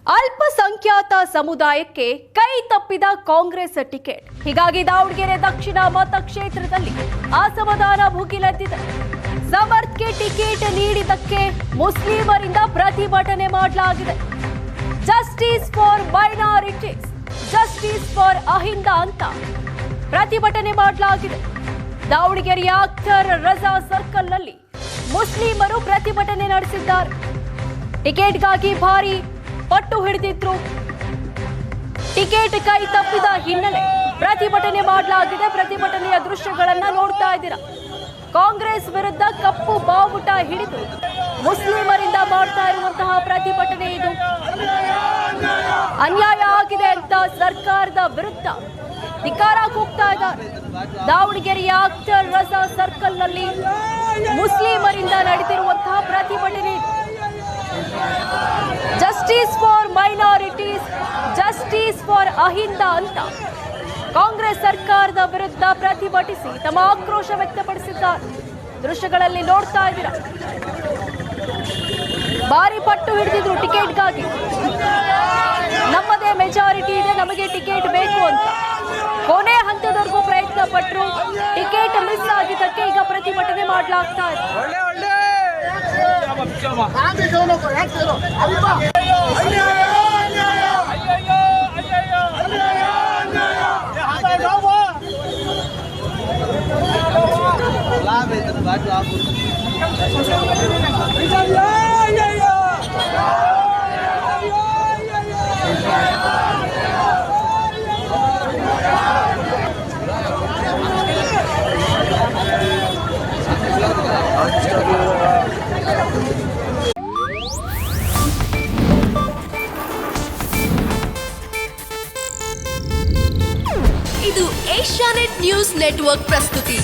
ಅಲ್ಪಸಂಖ್ಯಾತ ಸಮುದಾಯಕ್ಕೆ ಕೈ ತಪ್ಪಿದ ಕಾಂಗ್ರೆಸ್ ಟಿಕೆಟ್. ಹೀಗಾಗಿ ದಾವಣಗೆರೆ ದಕ್ಷಿಣ ಮತಕ್ಷೇತ್ರದಲ್ಲಿ ಅಸಮಾಧಾನ ಭುಗಿಲೆದ್ದಿದೆ. ಸಮರ್ಥ್ಗೆ ಟಿಕೆಟ್ ನೀಡಿದ್ದಕ್ಕೆ ಮುಸ್ಲಿಮರಿಂದ ಪ್ರತಿಭಟನೆ ಮಾಡಲಾಗಿದೆ. Justice for minorities, justice for Ahinda ಅಂತ ಪ್ರತಿಭಟನೆ ಮಾಡಲಾಗಿದೆ. ದಾವಣಗೆರೆಯ ಅಖ್ತರ್ ರಜಾ ಸರ್ಕಲ್ನಲ್ಲಿ ಮುಸ್ಲಿಮರು ಪ್ರತಿಭಟನೆ ನಡೆಸಿದ್ದಾರೆ. ಟಿಕೆಟ್ಗಾಗಿ ಭಾರಿ ಪಟ್ಟು ಹಿಡಿದಿದ್ರು. ಟಿಕೆಟ್ ಕೈ ತಪ್ಪಿದ ಹಿನ್ನೆಲೆ ಪ್ರತಿಭಟನೆ ಮಾಡಲಾಗಿದೆ. ಪ್ರತಿಭಟನೆಯ ದೃಶ್ಯಗಳನ್ನ ನೋಡ್ತಾ ಇದ್ದೀರಾ. ಕಾಂಗ್ರೆಸ್ ವಿರುದ್ಧ ಕಪ್ಪು ಬಾವುಟ ಹಿಡಿದು ಮುಸ್ಲಿಮರಿಂದ ಮಾಡ್ತಾ ಇರುವಂತಹ ಪ್ರತಿಭಟನೆ ಇದು. ಅನ್ಯಾಯ ಆಗಿದೆ ಅಂತ ಸರ್ಕಾರದ ವಿರುದ್ಧ ಧಿಕ್ಕಾರ ಕೂಗ್ತಾ ಇದ್ದಾರೆ. ದಾವಣಗೆರೆಯ ಅಖ್ತರ್ ರಜಾ ಸರ್ಕಲ್ನಲ್ಲಿ ಮುಸ್ಲಿಮರಿಂದ ನಡೆದಿರುವಂತಹ ಪ್ರತಿಭಟನೆ. Justice for minorities, justice for Ahinda ಅಂತ ಕಾಂಗ್ರೆಸ್ ಸರ್ಕಾರದ ವಿರುದ್ಧ ಪ್ರತಿಭಟಿಸಿ ತಮ್ಮ ಆಕ್ರೋಶ ವ್ಯಕ್ತಪಡಿಸಿದ್ದಾರೆ. ದೃಶ್ಯಗಳಲ್ಲಿ ನೋಡ್ತಾ ಇದ್ದೀರಾ. ಭಾರಿ ಪಟ್ಟು ಹಿಡಿದಿದ್ರು ಟಿಕೆಟ್ಗಾಗಿ. ನಮ್ಮದೇ ಮೆಜಾರಿಟಿ ಇದೆ, ನಮಗೆ ಟಿಕೆಟ್ ಬೇಕು ಅಂತ ಕೊನೆ ಹಂತದವರೆಗೂ ಪ್ರಯತ್ನ ಪಟ್ಟರು. ಟಿಕೆಟ್ ಮಿಸ್ ಆಗಿದ್ದಕ್ಕೆ ಈಗ ಪ್ರತಿಭಟನೆ ಮಾಡಲಾಗ್ತಾ ಇದೆ. ಇದು ಏಷ್ಯಾನೆಟ್ ನ್ಯೂಸ್ ನೆಟ್ವರ್ಕ್ ಪ್ರಸ್ತುತಿ.